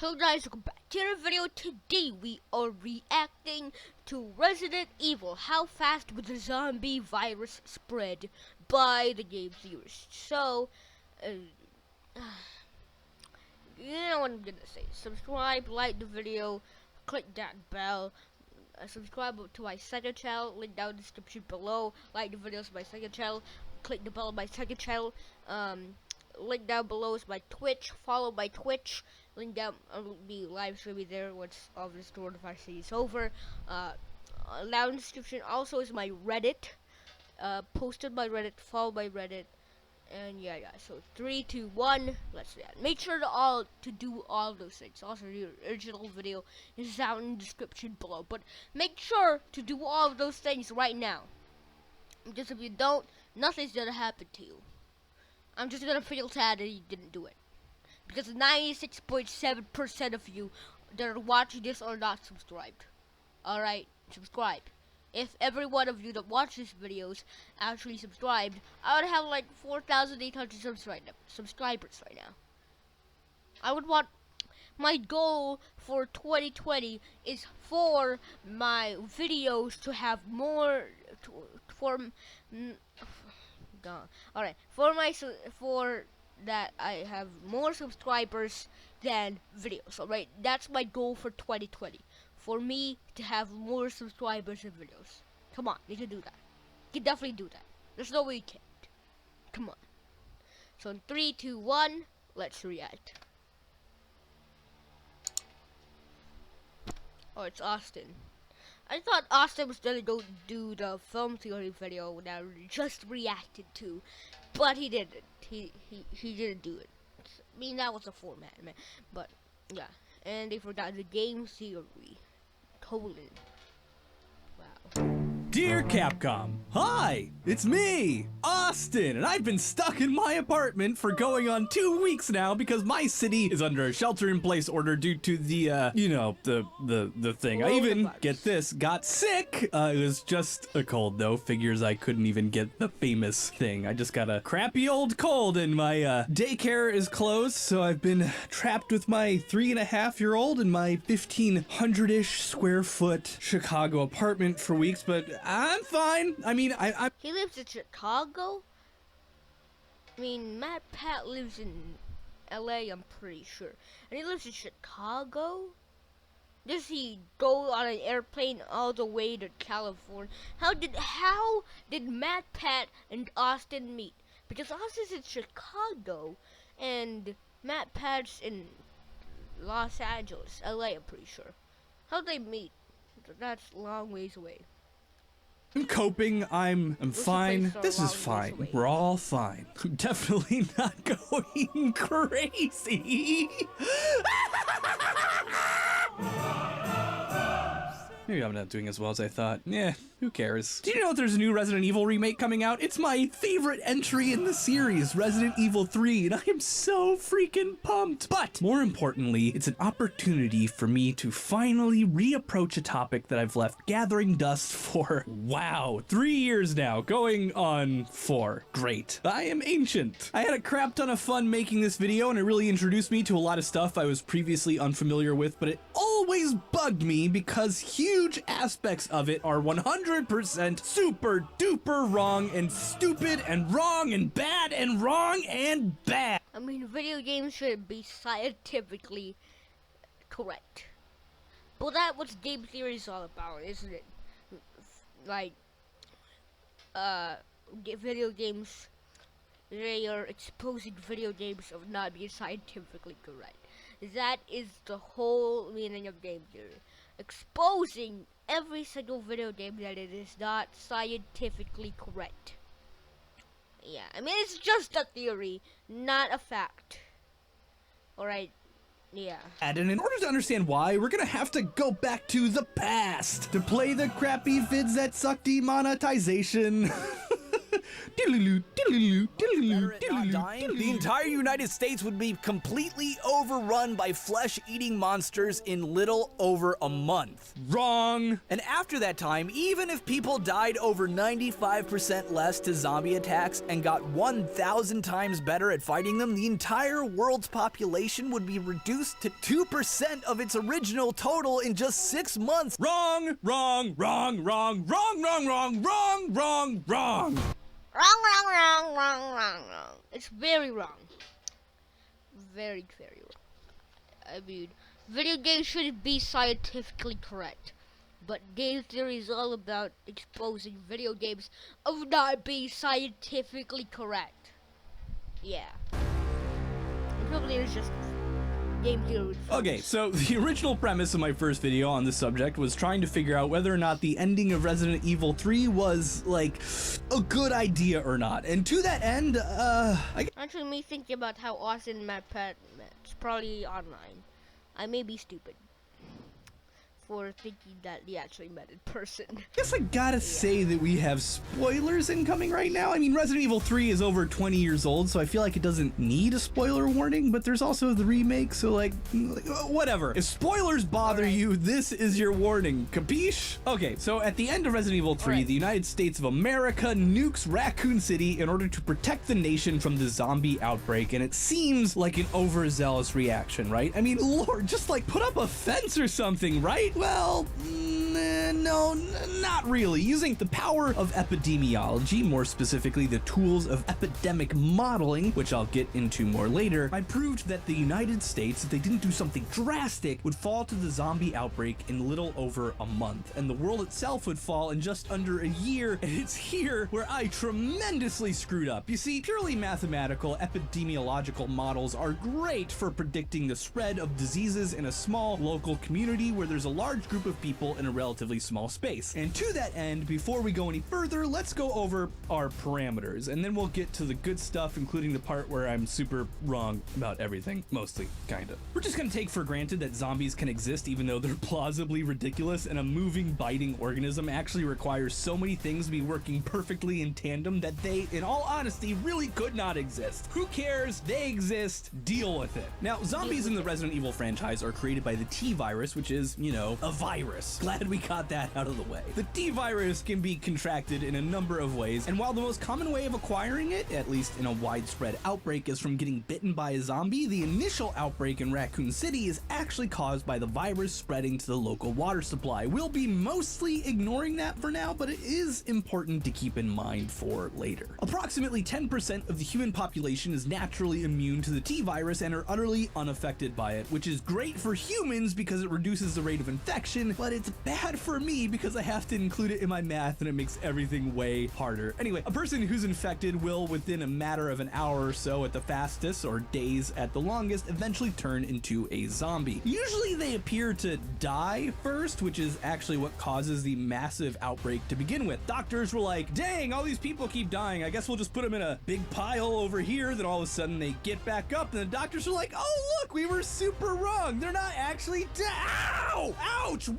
Hello guys, welcome back to another video. Today we are reacting to Resident Evil. How fast would the zombie virus spread by the game series? So, you know what I'm gonna say. Subscribe, like the video, click that bell. Subscribe to my second channel, link down in the description below. Like the videos of my second channel, click the bell on my second channel. Link down below is my Twitch. Follow my Twitch. Link down. I'll be live streaming there once all this coronavirus is over. Down in the description also is my Reddit. Posted my Reddit. Follow my Reddit. And yeah, so 3, 2, 1, let's do that. Make sure to do all those things. Also, the original video is down in the description below. But make sure to do all of those things right now. Because if you don't, nothing's gonna happen to you. I'm just gonna feel sad that you didn't do it. Because 96.7% of you that are watching this are not subscribed. Alright, subscribe. If every one of you that watches videos actually subscribed, I would have like 4,800 subscribers right now. I would want, my goal for 2020 is for my videos to have more, for that I have more subscribers than videos. Alright, that's my goal for 2020. For me to have more subscribers and videos. Come on, you can do that. You can definitely do that. There's no way you can't. Come on. So in 3, 2, 1, let's react. Oh, it's Austin. I thought Austin was gonna go do the film theory video that I just reacted to, but he didn't. He didn't do it. I mean, that was the format, man. But yeah, and they forgot the game theory. Colon. Wow. Dear Capcom, hi, it's me, Austin, and I've been stuck in my apartment for going on 2 weeks now because my city is under a shelter-in-place order due to the, the thing. I even, get this, got sick. It was just a cold though, figures I couldn't even get the famous thing. I just got a crappy old cold and my daycare is closed, so I've been trapped with my 3.5-year-old in my 1,500-ish square foot Chicago apartment for weeks, but I'm fine. I mean, I He lives in Chicago? I mean, Matt Pat lives in LA, I'm pretty sure. And he lives in Chicago? Does he go on an airplane all the way to California? How did Matt Pat and Austin meet? Because Austin's in Chicago and Matt Pat's in Los Angeles, LA, I'm pretty sure. How'd they meet? That's a long ways away. I'm coping. I'm fine. This is fine. We're all fine. I'm definitely not going crazy. Maybe I'm not doing as well as I thought. Yeah, who cares? Do you know that there's a new Resident Evil remake coming out? It's my favorite entry in the series, Resident Evil 3, and I am so freaking pumped. But more importantly, it's an opportunity for me to finally reapproach a topic that I've left gathering dust for, wow, 3 years now, going on 4. Great. I am ancient. I had a crap ton of fun making this video, and it really introduced me to a lot of stuff I was previously unfamiliar with, but it always bugged me because huge aspects of it are 100% super duper wrong and stupid and wrong and bad and wrong and bad. I mean, video games should be scientifically correct. But that's what game theory is all about, isn't it? Like, video games, they are exposing video games of not being scientifically correct. That is the whole meaning of game theory. Exposing every single video game that it is not scientifically correct. Yeah, I mean, it's just a theory, not a fact. Alright, yeah. And in order to understand why, we're gonna have to go back to the past to play the crappy vids that suck demonetization. Better at not dying, the entire United States would be completely overrun by flesh-eating monsters in little over a month. Wrong. And after that time, even if people died over 95% less to zombie attacks and got 1,000 times better at fighting them, the entire world's population would be reduced to 2% of its original total in just 6 months. Wrong, wrong, wrong, wrong, wrong, wrong, wrong, wrong, wrong, wrong. Wrong. It's very wrong. Very, very wrong. I mean, video games shouldn't be scientifically correct. But game theory is all about exposing video games of not being scientifically correct. Yeah. It probably is just game theory. Okay, so the original premise of my first video on this subject was trying to figure out whether or not the ending of Resident Evil 3 was, like, a good idea or not. And to that end, Actually, me thinking about how Austin met Pat, it's probably online. I may be stupid for thinking that he actually met in person. guess I gotta say that we have spoilers incoming right now. I mean, Resident Evil 3 is over 20 years old, so I feel like it doesn't need a spoiler warning, but there's also the remake, so like whatever. If spoilers bother you, this is your warning. Capiche? Okay, so at the end of Resident Evil 3, the United States of America nukes Raccoon City in order to protect the nation from the zombie outbreak, and it seems like an overzealous reaction, right? I mean, Lord, just like put up a fence or something, right? Well, no, not really. Using the power of epidemiology, more specifically the tools of epidemic modeling, which I'll get into more later, I proved that the United States, if they didn't do something drastic, would fall to the zombie outbreak in little over a month, and the world itself would fall in just under a year, and it's here where I tremendously screwed up. You see, purely mathematical epidemiological models are great for predicting the spread of diseases in a small local community where there's a large group of people in a relatively small space. And to that end, before we go any further, let's go over our parameters, and then we'll get to the good stuff, including the part where I'm super wrong about everything, mostly, kinda. We're just gonna take for granted that zombies can exist even though they're plausibly ridiculous, and a moving, biting organism actually requires so many things to be working perfectly in tandem that they, in all honesty, really could not exist. Who cares? They exist. Deal with it. Now, zombies in the Resident Evil franchise are created by the T-virus, which is, you know, a virus. Glad we got that out of the way. The T-virus can be contracted in a number of ways, and while the most common way of acquiring it, at least in a widespread outbreak, is from getting bitten by a zombie, the initial outbreak in Raccoon City is actually caused by the virus spreading to the local water supply. We'll be mostly ignoring that for now, but it is important to keep in mind for later. Approximately 10% of the human population is naturally immune to the T-virus and are utterly unaffected by it, which is great for humans because it reduces the rate of infection, but it's bad for me because I have to include it in my math and it makes everything way harder. Anyway, a person who's infected will, within a matter of an hour or so at the fastest, or days at the longest, eventually turn into a zombie. Usually they appear to die first, which is actually what causes the massive outbreak to begin with. Doctors were like, dang, all these people keep dying, I guess we'll just put them in a big pile over here. Then all of a sudden they get back up and the doctors are like, oh look, we were super wrong, they're not actually ow! Ouch!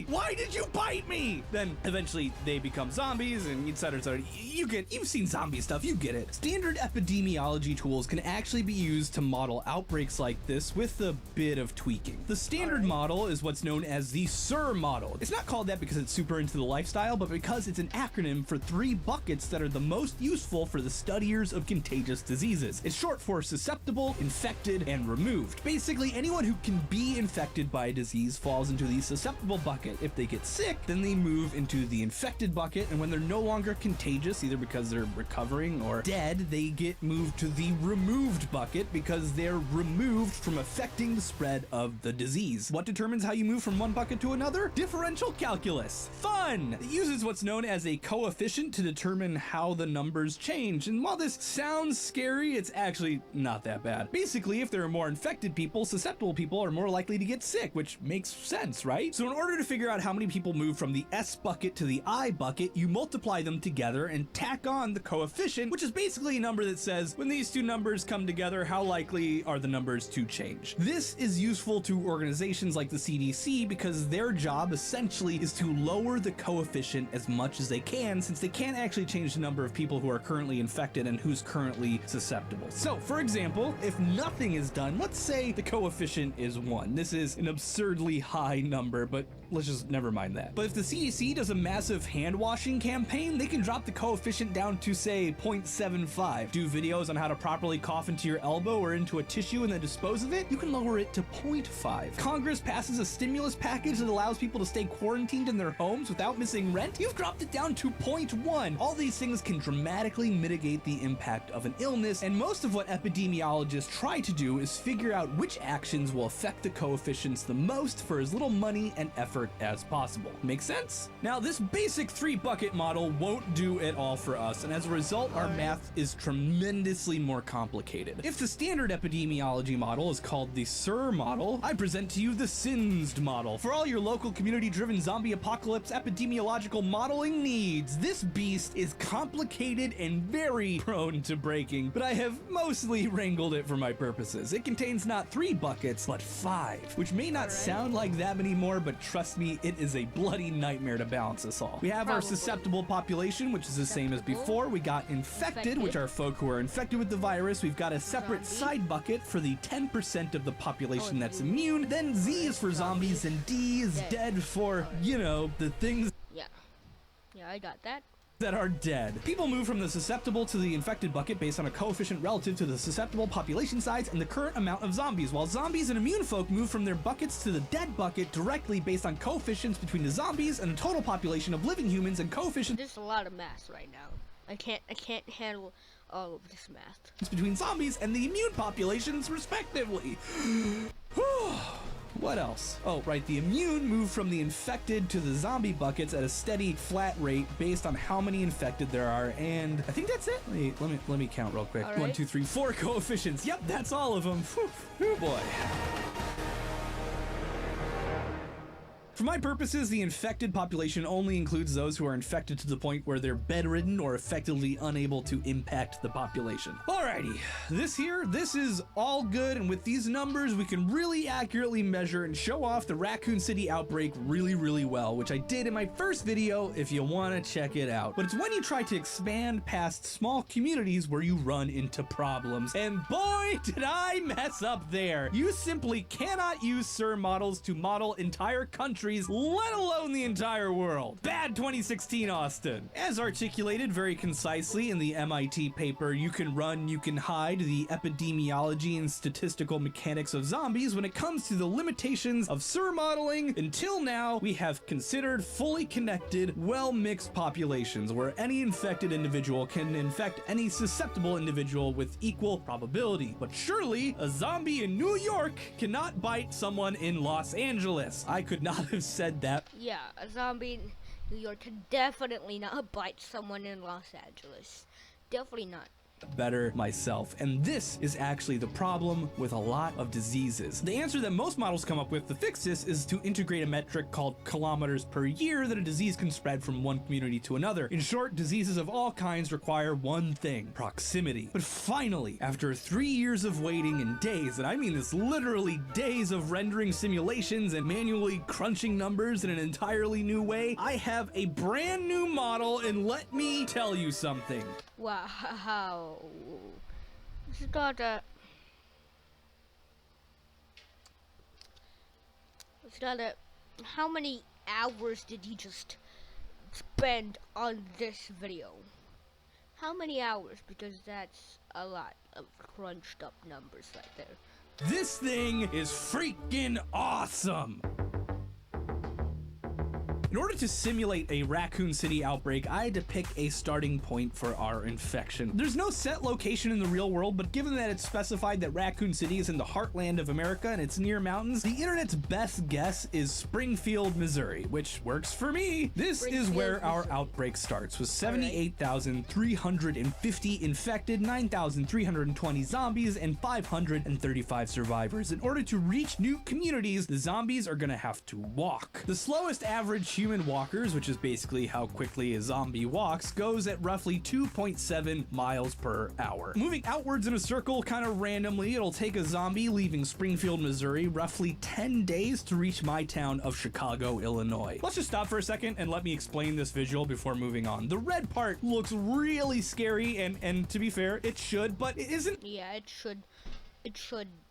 Why did you bite me? Then eventually they become zombies and etc. You've seen zombie stuff, you get it. Standard epidemiology tools can actually be used to model outbreaks like this with a bit of tweaking. The standard model is what's known as the SIR model. It's not called that because it's super into the lifestyle, but because it's an acronym for 3 buckets that are the most useful for the studiers of contagious diseases. It's short for susceptible, infected, and removed. Basically, anyone who can be infected by a disease falls into the susceptible bucket. If they get sick, then they move into the infected bucket, and when they're no longer contagious, either because they're recovering or dead, they get moved to the removed bucket because they're removed from affecting the spread of the disease. What determines how you move from one bucket to another? Differential calculus. Fun! It uses what's known as a coefficient to determine how the numbers change, and while this sounds scary, it's actually not that bad. Basically, if there are more infected people, susceptible people are more likely to get sick, which makes sense, right? So in order to figure out how many many people move from the S bucket to the I bucket, you multiply them together and tack on the coefficient, which is basically a number that says when these two numbers come together, how likely are the numbers to change. This is useful to organizations like the CDC because their job essentially is to lower the coefficient as much as they can, since they can't actually change the number of people who are currently infected and who's currently susceptible. So, for example, if nothing is done, let's say the coefficient is 1. This is an absurdly high number, but let's just never mind that. But if the CDC does a massive hand washing campaign, they can drop the coefficient down to, say, 0.75. Do videos on how to properly cough into your elbow or into a tissue and then dispose of it, you can lower it to 0.5. Congress passes a stimulus package that allows people to stay quarantined in their homes without missing rent, you've dropped it down to 0.1. All these things can dramatically mitigate the impact of an illness, and most of what epidemiologists try to do is figure out which actions will affect the coefficients the most for as little money and effort as possible. Make sense? Now, this basic 3-bucket model won't do it all for us, and as a result, our math is tremendously more complicated. If the standard epidemiology model is called the SIR model, I present to you the SINSD model. For all your local community-driven zombie apocalypse epidemiological modeling needs, this beast is complicated and very prone to breaking, but I have mostly wrangled it for my purposes. It contains not 3 buckets, but 5, which may not sound like that many more, but trust me, it is a bloody nightmare to balance us all. We have our susceptible population, which is the same as before. We got infected, which are folk who are infected with the virus. We've got a separate side bucket for the 10% of the population that's immune. Then Z is for zombies, and D is dead for, you know, the things Yeah, I got that. that are dead. People move from the susceptible to the infected bucket based on a coefficient relative to the susceptible population size and the current amount of zombies, while zombies and immune folk move from their buckets to the dead bucket directly based on coefficients between the zombies and the total population of living humans and coefficients There's a lot of math right now. I can't handle all of this math. between zombies and the immune populations respectively. What else? Oh, right, the immune move from the infected to the zombie buckets at a steady, flat rate based on how many infected there are, and I think that's it. Wait, let me count real quick. All right. 1, 2, 3, 4 coefficients. Yep, that's all of them. Whew, boy. For my purposes, the infected population only includes those who are infected to the point where they're bedridden or effectively unable to impact the population. Alrighty, this is all good, and with these numbers, we can really accurately measure and show off the Raccoon City outbreak really, really well, which I did in my first video if you want to check it out. But it's when you try to expand past small communities where you run into problems. And boy, did I mess up there. You simply cannot use SIR models to model entire countries, let alone the entire world. Bad 2016, Austin. As articulated very concisely in the MIT paper, You Can Run, You Can Hide, the epidemiology and statistical mechanics of zombies, when it comes to the limitations of SIR modeling, until now, we have considered fully connected, well-mixed populations where any infected individual can infect any susceptible individual with equal probability. But surely, a zombie in New York cannot bite someone in Los Angeles. I could not have said that. Yeah, a zombie in New York can definitely not bite someone in Los Angeles. Definitely not. Better myself. And this is actually the problem with a lot of diseases. The answer that most models come up with to fix this is to integrate a metric called kilometers per year that a disease can spread from one community to another. In short, diseases of all kinds require one thing: proximity. But finally, after 3 years of waiting and days, and I mean this literally days of rendering simulations and manually crunching numbers in an entirely new way, I have a brand new model, and let me tell you something. Wow. It's got a... How many hours did he just spend on this video? How many hours? Because that's a lot of crunched up numbers right there. This thing is freaking awesome! In order to simulate a Raccoon City outbreak, I had to pick a starting point for our infection. There's no set location in the real world, but given that it's specified that Raccoon City is in the heartland of America and it's near mountains, the internet's best guess is Springfield, Missouri, which works for me. This is where our outbreak starts, with 78,350 infected, 9,320 zombies, and 535 survivors. In order to reach new communities, the zombies are gonna have to walk. The slowest average human walkers, which is basically how quickly a zombie walks, goes at roughly 2.7 miles per hour. Moving outwards in a circle kind of randomly, it'll take a zombie leaving Springfield, Missouri, roughly 10 days to reach my town of Chicago, Illinois. Let's just stop for a second and let me explain this visual before moving on. The red part looks really scary, and to be fair, it should, but it isn't. Yeah, it should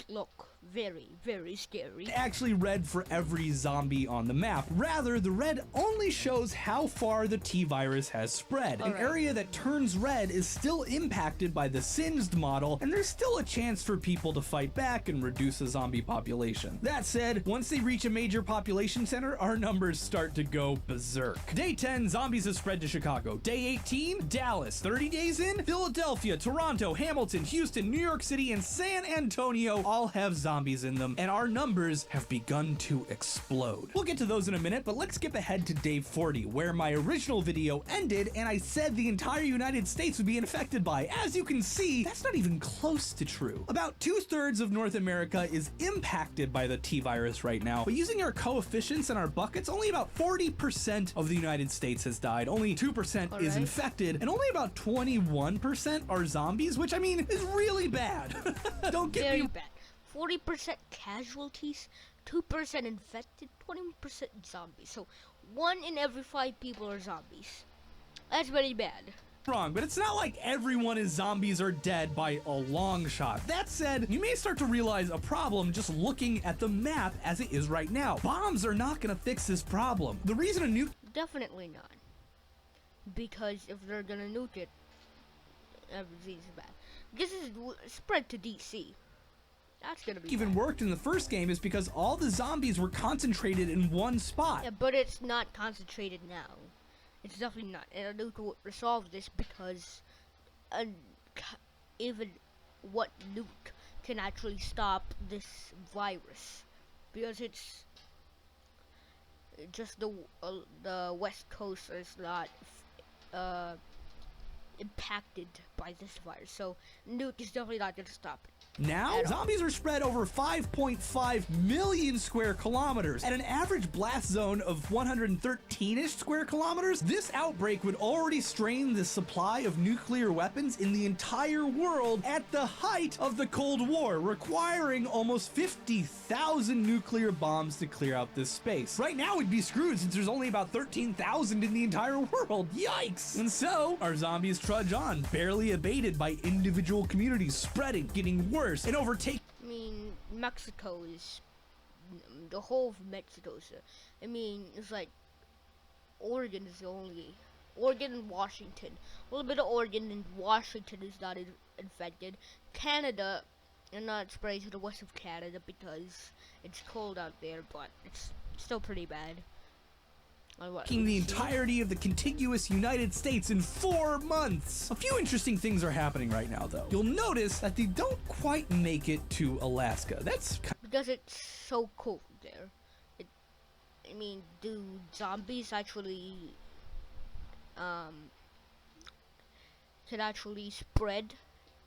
look very, very scary. Actually red for every zombie on the map. Rather, the red only shows how far the T-virus has spread. An area that turns red is still impacted by the singed model, and there's still a chance for people to fight back and reduce the zombie population. That said, once they reach a major population center, our numbers start to go berserk. Day 10, zombies have spread to Chicago. Day 18, Dallas. 30 days in, Philadelphia, Toronto, Hamilton, Houston, New York City, and San Antonio all have zombies in them, and our numbers have begun to explode. We'll get to those in a minute, but let's skip ahead to day 40, where my original video ended, and I said the entire United States would be infected by. As you can see, that's not even close to true. About 2/3 of North America is impacted by the T-virus right now, but using our coefficients and our buckets, only about 40% of the United States has died, only 2% is infected, and only about 21% are zombies, which I mean is really bad. Don't get Very me bad. 40% casualties, 2% infected, 20% zombies. So 1 in every 5 people are zombies. That's very bad. wrong, but it's not like everyone is zombies or dead by a long shot. That said, you may start to realize a problem just looking at the map as it is right now. Bombs are not gonna fix this problem. The reason a nuke Definitely not. Because if they're gonna nuke it, everything's bad. This is spread to DC. That's gonna be even bad. worked in the first game is because all the zombies were concentrated in one spot. Yeah, but it's not concentrated now. It's definitely not. And a nuke will resolve this because even what nuke can actually stop this virus? Because it's just the West Coast is not impacted by this virus, so nuke is definitely not gonna stop it. Now, zombies are spread over 5.5 million square kilometers. At an average blast zone of 113-ish square kilometers, this outbreak would already strain the supply of nuclear weapons in the entire world at the height of the Cold War, requiring almost 50,000 nuclear bombs to clear out this space. Right now, we'd be screwed since there's only about 13,000 in the entire world. Yikes! And so, our zombies trudge on, barely abated by individual communities spreading, getting worse, and overtake. I mean, Mexico is the whole of Mexico. So, I mean, it's like Oregon is the only Oregon and Washington. A little bit of Oregon and Washington is not infected. Canada, and not spreading to the west of Canada because it's cold out there, but it's still pretty bad. The entirety of the contiguous United States in 4 months. A few interesting things are happening right now, though. You'll notice that they don't quite make it to Alaska. That's because it's so cold there. I mean, do zombies actually can actually spread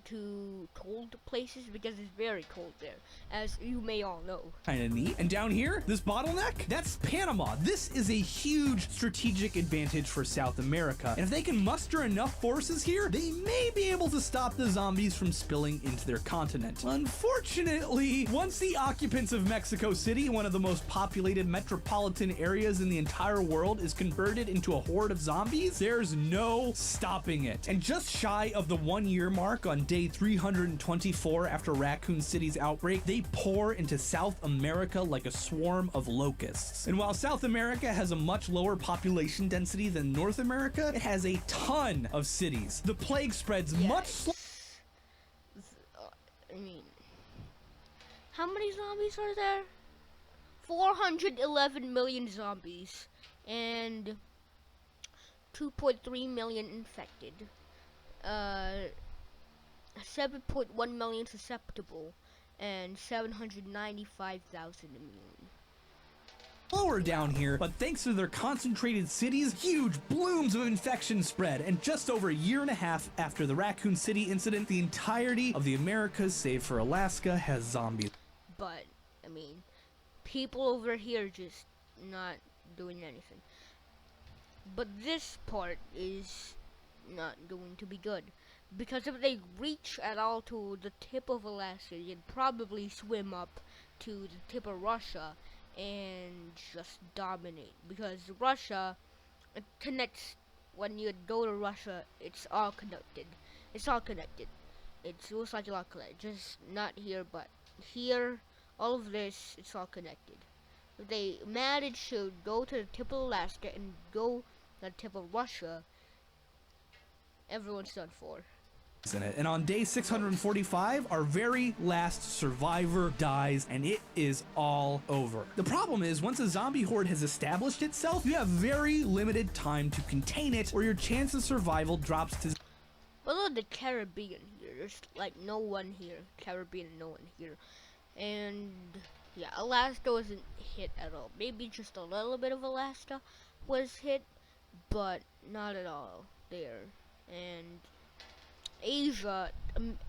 to cold places? Because it's very cold there, as you may all know. Kinda neat. And down here, this bottleneck, that's Panama. This is a huge strategic advantage for South America. And if they can muster enough forces here, they may be able to stop the zombies from spilling into their continent. Unfortunately, once the occupants of Mexico City, one of the most populated metropolitan areas in the entire world, is converted into a horde of zombies, there's no stopping it. And just shy of the 1-year mark on day 324 after Raccoon City's outbreak, they pour into South America like a swarm of locusts. And while South America has a much lower population density than North America, it has a ton of cities. The plague spreads much slower. I mean, how many zombies are there? 411 million zombies and 2.3 million infected. 7.1 million susceptible, and 795,000 immune. Lower down here, but thanks to their concentrated cities, huge blooms of infection spread, and just over a year and a half after the Raccoon City incident, the entirety of the Americas, save for Alaska, has zombies. But, I mean, people over here just not doing anything. But this part is not going to be good, because if they reach at all to the tip of Alaska, you'd probably swim up to the tip of Russia and just dominate, because Russia, it connects. When you go to Russia, it's all connected. It's looks like a lot connected, just not here, but here, all of this, it's all connected. If they manage to go to the tip of Alaska and go to the tip of Russia, everyone's done for. In it. And on day 645, our very last survivor dies, and it is all over. The problem is, once a zombie horde has established itself, you have very limited time to contain it, or your chance of survival drops to... But look at the Caribbean here. There's like no one here. Caribbean, no one here. And yeah, Alaska wasn't hit at all. Maybe just a little bit of Alaska was hit, but not at all there. And Asia,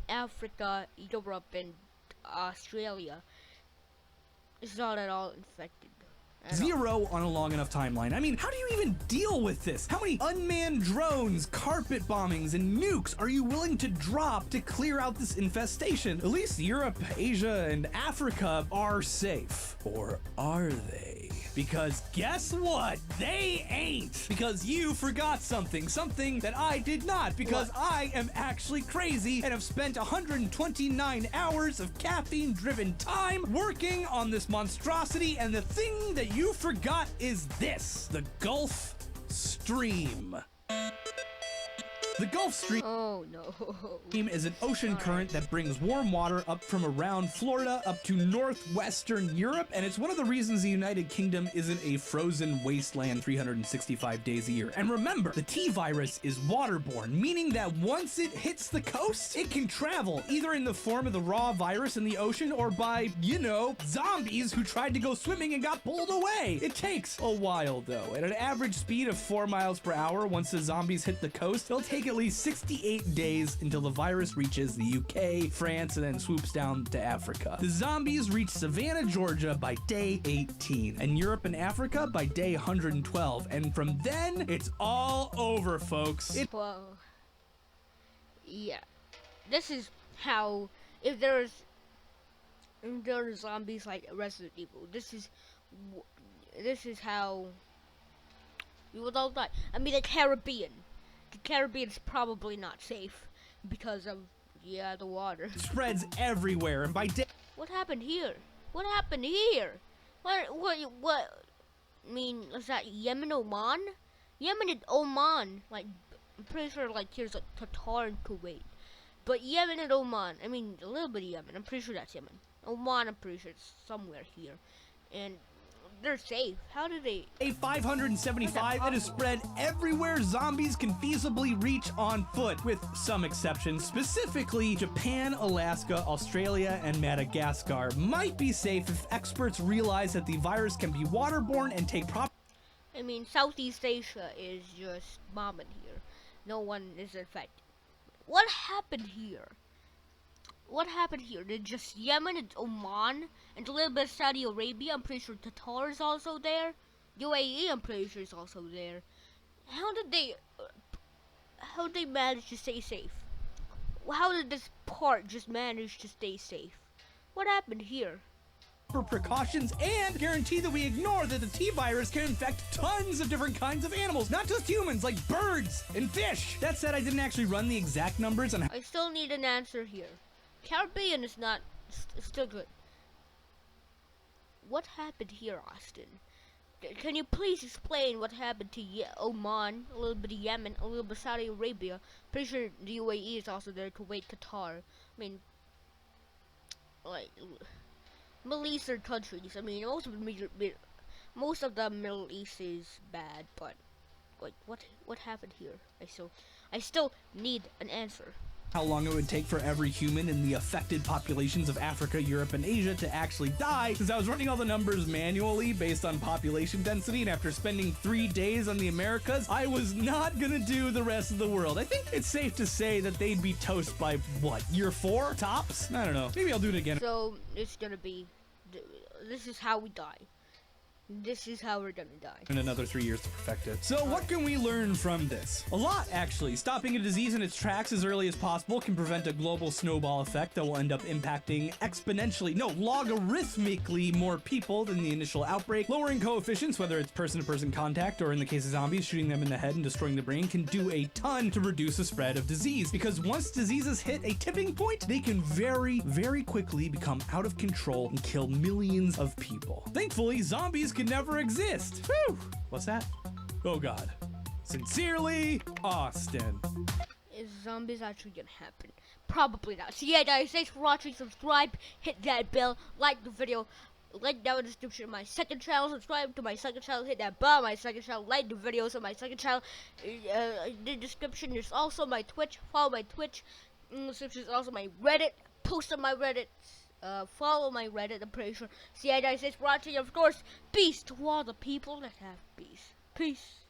Africa, Europe, and Australia is not at all infected. Zero on a long enough timeline. I mean, how do you even deal with this? How many unmanned drones, carpet bombings, and nukes are you willing to drop to clear out this infestation? At least Europe, Asia, and Africa are safe. Or are they? Because guess what? They ain't! Because you forgot something that I did not, because I am actually crazy and have spent 129 hours of caffeine-driven time working on this monstrosity, and the thing that you forgot is this: the Gulf Stream. The Gulf Stream is an ocean current that brings warm water up from around Florida up to northwestern Europe, and it's one of the reasons the United Kingdom isn't a frozen wasteland 365 days a year. And remember, the T-virus is waterborne, meaning that once it hits the coast, it can travel, either in the form of the raw virus in the ocean or by, you know, zombies who tried to go swimming and got pulled away. It takes a while, though. At an average speed of 4 miles per hour, once the zombies hit the coast, it'll take at least 68 days until the virus reaches the UK, France, and then swoops down to Africa. The zombies reach Savannah, Georgia by day 18, and Europe and Africa by day 112, and from then, it's all over, folks. Well, yeah. This is how, if there are zombies like Resident Evil, this is how you would all die. I mean, the Caribbean's probably not safe because of, yeah, the water. It spreads everywhere, and by day... What happened here? What? I mean, is that Yemen, Oman? Yemen and Oman, like, I'm pretty sure, like, here's like Qatar and Kuwait. But Yemen and Oman, I mean, a little bit of Yemen, I'm pretty sure that's Yemen. Oman, I'm pretty sure it's somewhere here. And they're safe. How do they... A 575 that is spread everywhere zombies can feasibly reach on foot, with some exceptions. Specifically, Japan, Alaska, Australia, and Madagascar might be safe if experts realize that the virus can be waterborne and take proper... I mean, Southeast Asia is just bombing here. No one is infected. What happened here? Did just Yemen and Oman and a little bit of Saudi Arabia? I'm pretty sure Qatar is also there. UAE, I'm pretty sure is also there. How did they manage to stay safe? How did this part just manage to stay safe? What happened here? Precautions and guarantee that we ignore that the T-virus can infect tons of different kinds of animals, not just humans, like birds and fish. That said, I didn't actually run the exact numbers on... I still need an answer here. Caribbean is not still good. What happened here, Austin? Can you please explain what happened to Oman, a little bit of Yemen, a little bit of Saudi Arabia? Pretty sure the UAE is also there, Kuwait, Qatar. I mean, like, Middle Eastern countries. I mean, most of the most of the Middle East is bad, but like what happened here? I still need an answer. How long it would take for every human in the affected populations of Africa, Europe, and Asia to actually die, because I was running all the numbers manually based on population density, and after spending 3 days on the Americas, I was not gonna do the rest of the world. I think it's safe to say that they'd be toast by, what, year 4, tops? I don't know. Maybe I'll do it again. So it's gonna be, this is how we die. This is how we're gonna die. In another 3 years to perfect it. So what can we learn from this? A lot, actually. Stopping a disease in its tracks as early as possible can prevent a global snowball effect that will end up impacting exponentially, no, logarithmically more people than the initial outbreak. Lowering coefficients, whether it's person-to-person contact or in the case of zombies, shooting them in the head and destroying the brain, can do a ton to reduce the spread of disease. Because once diseases hit a tipping point, they can very, very quickly become out of control and kill millions of people. Thankfully, zombies could never exist. Whew! What's that? Oh god. Sincerely, Austin. Is zombies actually gonna happen? Probably not. So yeah guys, thanks for watching. Subscribe, hit that bell, like the video, link down in the description of my second channel, subscribe to my second channel, hit that bell on my second channel, like the videos on my second channel. In the description there's also my Twitch, follow my Twitch. In the description is also my Reddit, post on my Reddit. Follow my Reddit, I'm pretty sure. So yeah guys, thanks for watching. Of course, peace to all the people that have peace. Peace.